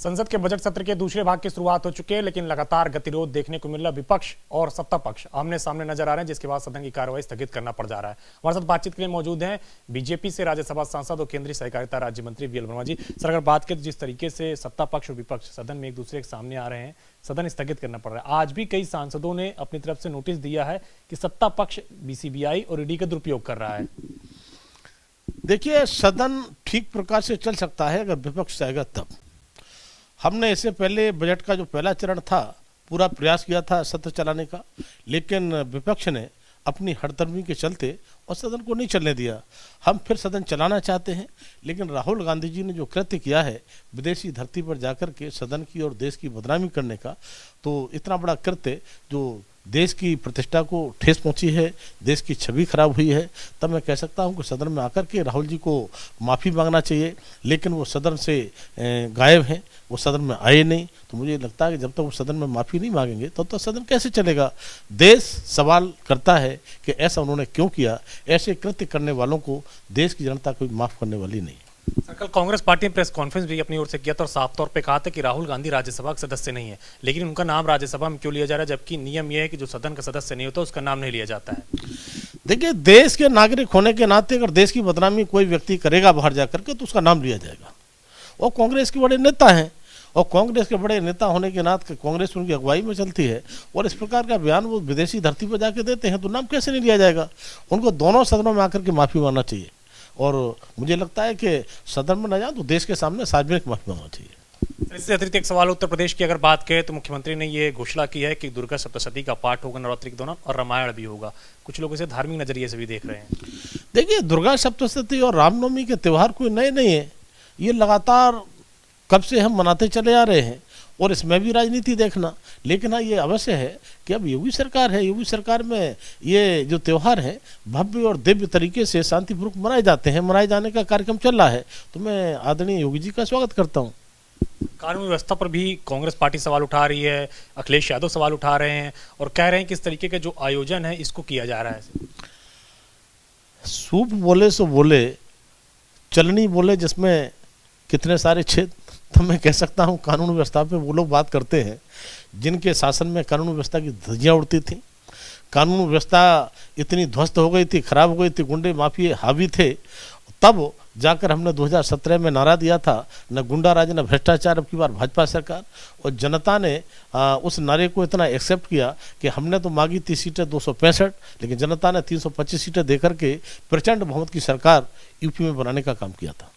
संसद के बजट सत्र के दूसरे भाग की शुरुआत हो चुकी है, लेकिन लगातार गतिरोध देखने को मिल रहा है। विपक्ष और सत्ता पक्ष आमने सामने नजर आ रहे हैं, जिसके बाद सदन की कार्रवाई स्थगित करना पड़ जा रहा है। हमारे साथ बातचीत के लिए मौजूद हैं बीजेपी से राज्यसभा सांसद और केंद्रीय सहकारिता राज्य मंत्री वीएल वर्मा जी। सर, अगर बात करें तो जिस तरीके से सत्ता पक्ष और विपक्ष सदन में एक दूसरे के सामने आ रहे हैं, सदन स्थगित करना पड़ रहा है। आज भी कई सांसदों ने अपनी तरफ से नोटिस दिया है कि सत्ता पक्ष बीसीबीआई और ईडी का दुरुपयोग कर रहा है। देखिए, सदन ठीक प्रकार से चल सकता है अगर विपक्ष चाहेगा तब। हमने इससे पहले बजट का जो पहला चरण था पूरा प्रयास किया था सत्र चलाने का, लेकिन विपक्ष ने अपनी हड़दर्मी के चलते और सदन को नहीं चलने दिया। हम फिर सदन चलाना चाहते हैं, लेकिन राहुल गांधी जी ने जो कृत्य किया है विदेशी धरती पर जाकर के सदन की और देश की बदनामी करने का, तो इतना बड़ा कृत्य जो देश की प्रतिष्ठा को ठेस पहुंची है, देश की छवि खराब हुई है, तब मैं कह सकता हूं कि सदन में आकर के राहुल जी को माफ़ी मांगना चाहिए। लेकिन वो सदन से गायब हैं, वो सदन में आए नहीं। तो मुझे लगता है कि जब तक वो सदन में माफ़ी नहीं मांगेंगे तब तो सदन कैसे चलेगा। देश सवाल करता है कि ऐसा उन्होंने क्यों किया। ऐसे कृत्य करने वालों को देश की जनता कोई माफ़ करने वाली नहीं। कल कांग्रेस पार्टी ने प्रेस कॉन्फ्रेंस भी अपनी ओर से किया था और साफ तौर पे कहा था कि राहुल गांधी राज्यसभा के सदस्य नहीं है, लेकिन उनका नाम राज्यसभा में क्यों लिया जा रहा है, जबकि नियम यह है कि जो सदन का सदस्य नहीं होता उसका नाम नहीं लिया जाता है। देखिए, देश के नागरिक होने के नाते अगर देश की बदनामी कोई व्यक्ति करेगा बाहर जाकर के तो उसका नाम लिया जाएगा। और कांग्रेस के बड़े नेता हैं, और कांग्रेस के बड़े नेता होने के नाते कांग्रेस उनकी अगुवाई में चलती है, और इस प्रकार का बयान वो विदेशी धरती पर जाके देते हैं तो नाम कैसे नहीं लिया जाएगा। उनको दोनों सदनों में आकर के माफ़ी मांगना चाहिए, और मुझे लगता है कि सदन में न जाए तो देश के सामने सार्वजनिक माफी मांगना चाहिए। इससे अतिरिक्त एक सवाल, उत्तर प्रदेश की अगर बात करें तो मुख्यमंत्री ने ये घोषणा की है कि दुर्गा सप्तशती का पाठ होगा नवरात्रि के दौरान और रामायण भी होगा। कुछ लोग इसे धार्मिक नजरिए से भी देख रहे हैं। देखिए, दुर्गा सप्तशती और रामनवमी के त्यौहार कोई नए नहीं है, ये लगातार कब से हम मनाते चले आ रहे हैं, और इसमें भी राजनीति देखना। लेकिन हाँ, ये अवश्य है कि अब योगी सरकार है, योगी सरकार में ये जो त्यौहार हैं भव्य और दिव्य तरीके से शांतिपूर्वक मनाए जाते हैं, मनाए जाने का कार्यक्रम चल रहा है। तो मैं आदरणीय योगी जी का स्वागत करता हूँ। कानून व्यवस्था पर भी कांग्रेस पार्टी सवाल उठा रही है, अखिलेश यादव सवाल उठा रहे हैं और कह रहे हैं कि इस तरीके के जो आयोजन है इसको किया जा रहा है। सूप बोले सो बोले, चलनी बोले जिसमें कितने सारे छेद। तो मैं कह सकता हूँ कानून व्यवस्था पे वो लोग बात करते हैं जिनके शासन में कानून व्यवस्था की धज्जियाँ उड़ती थी, कानून व्यवस्था इतनी ध्वस्त हो गई थी, खराब हो गई थी, गुंडे माफिया हावी थे। तब जाकर हमने 2017 में नारा दिया था, न गुंडा राज न भ्रष्टाचार, अब की बार भाजपा सरकार। और जनता ने उस नारे को इतना एक्सेप्ट किया कि हमने तो मांगी थी सीटें 265, लेकिन जनता ने 325 सीटें देकर के प्रचंड बहुमत की सरकार यूपी में बनाने का काम किया था।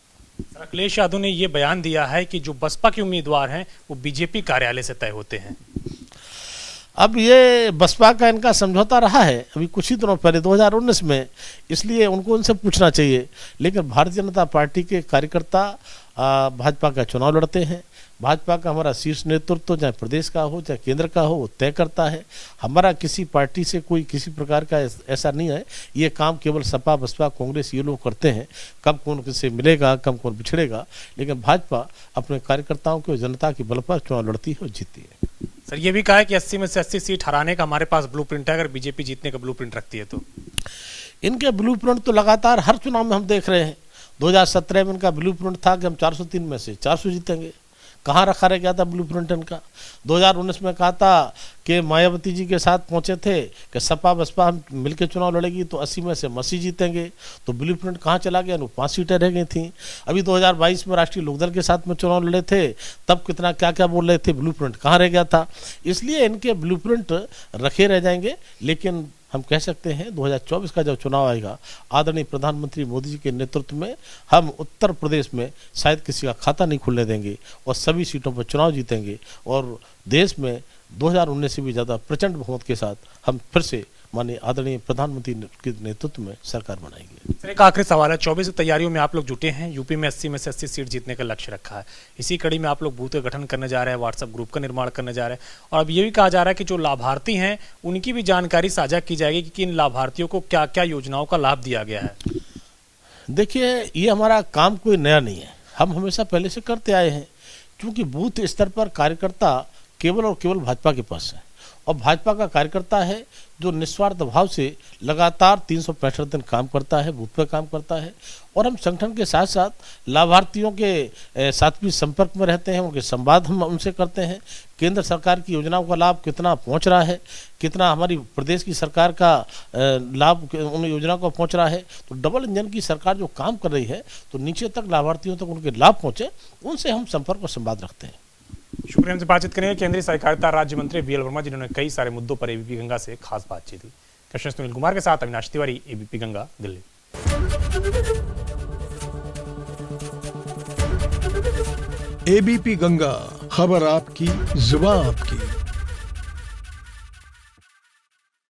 अखिलेश यादव ने यह बयान दिया है कि जो बसपा के उम्मीदवार हैं वो बीजेपी कार्यालय से तय होते हैं। अब ये बसपा का इनका समझौता रहा है अभी कुछ ही दिनों पहले 2019 में, इसलिए उनको उनसे पूछना चाहिए। लेकिन भारतीय जनता पार्टी के कार्यकर्ता भाजपा का चुनाव लड़ते हैं। भाजपा का हमारा शीर्ष नेतृत्व चाहे प्रदेश का हो चाहे केंद्र का हो वो तय करता है। हमारा किसी पार्टी से कोई किसी प्रकार का ऐसा नहीं है। ये काम केवल सपा बसपा कांग्रेस ये लोग करते हैं, कब कौन किससे मिलेगा कब कौन बिछड़ेगा। लेकिन भाजपा अपने कार्यकर्ताओं की और जनता की बल पर चुनाव लड़ती है और जीतती है। सर, ये भी कहा है कि 80 में से 80 सीट हराने का हमारे पास ब्लूप्रिंट है, अगर बीजेपी जीतने का ब्लूप्रिंट रखती है तो। इनके ब्लूप्रिंट तो लगातार हर चुनाव में हम देख रहे हैं। 2017 में इनका ब्लूप्रिंट था कि हम 403 में से 400 जीतेंगे। कहाँ रखा रह गया था ब्लूप्रिंट इनका। 2019 में कहा था कि मायावती जी के साथ पहुंचे थे कि सपा बसपा हम मिलकर चुनाव लड़ेगी तो 80 में से 80 जीतेंगे। तो ब्लूप्रिंट कहाँ चला गया, 5 सीटें रह गई थी। अभी 2022 में राष्ट्रीय लोकदल के साथ में चुनाव लड़े थे, तब कितना क्या क्या बोल रहे थे, ब्लूप्रिंट कहाँ रह गया था। इसलिए इनके ब्लूप्रिंट रखे रह जाएंगे। लेकिन हम कह सकते हैं 2024 का जब चुनाव आएगा, आदरणीय प्रधानमंत्री मोदी जी के नेतृत्व में हम उत्तर प्रदेश में शायद किसी का खाता नहीं खुलने देंगे और सभी सीटों पर चुनाव जीतेंगे, और देश में 2019 से भी ज़्यादा प्रचंड बहुमत के साथ हम फिर से माननीय आदरणीय प्रधानमंत्री के नेतृत्व में सरकार बनाएंगे। सर, एक आखिरी सवाल है, 24 तैयारियों में आप लोग जुटे हैं, यूपी में 80 में से 80 सीट जीतने का लक्ष्य रखा है। इसी कड़ी में आप लोग बूथ का गठन करने जा रहे हैं, व्हाट्सएप ग्रुप का निर्माण करने जा रहे हैं, और अब ये भी कहा जा रहा है कि जो लाभार्थी हैं उनकी भी जानकारी साझा की जाएगी कि इन लाभार्थियों को क्या क्या योजनाओं का लाभ दिया गया है। देखिए, ये हमारा काम कोई नया नहीं है, हम हमेशा पहले से करते आए हैं। क्योंकि बूथ स्तर पर कार्यकर्ता केवल और केवल भाजपा के पास है। और भाजपा का कार्यकर्ता है जो निस्वार्थ भाव से लगातार 365 दिन काम करता है, बूथ पे काम करता है। और हम संगठन के साथ साथ लाभार्थियों के साथ भी संपर्क में रहते हैं, उनके संवाद हम उनसे करते हैं। केंद्र सरकार की योजनाओं का लाभ कितना पहुंच रहा है, कितना हमारी प्रदेश की सरकार का लाभ उन योजनाओं को पहुंच रहा है। तो डबल इंजन की सरकार जो काम कर रही है, तो नीचे तक लाभार्थियों तक उनके लाभ पहुंचे, उनसे हम संपर्क और संवाद रखते हैं। शुक्रिया। हमसे बातचीत करेंगे केंद्रीय सहकारिता राज्य मंत्री बीएल वर्मा, जिन्होंने कई सारे मुद्दों पर एबीपी गंगा से खास बातचीत की। कृष्ण सुनील कुमार के साथ अविनाश तिवारी, एबीपी गंगा, दिल्ली। एबीपी गंगा, खबर आपकी, जुबान आपकी।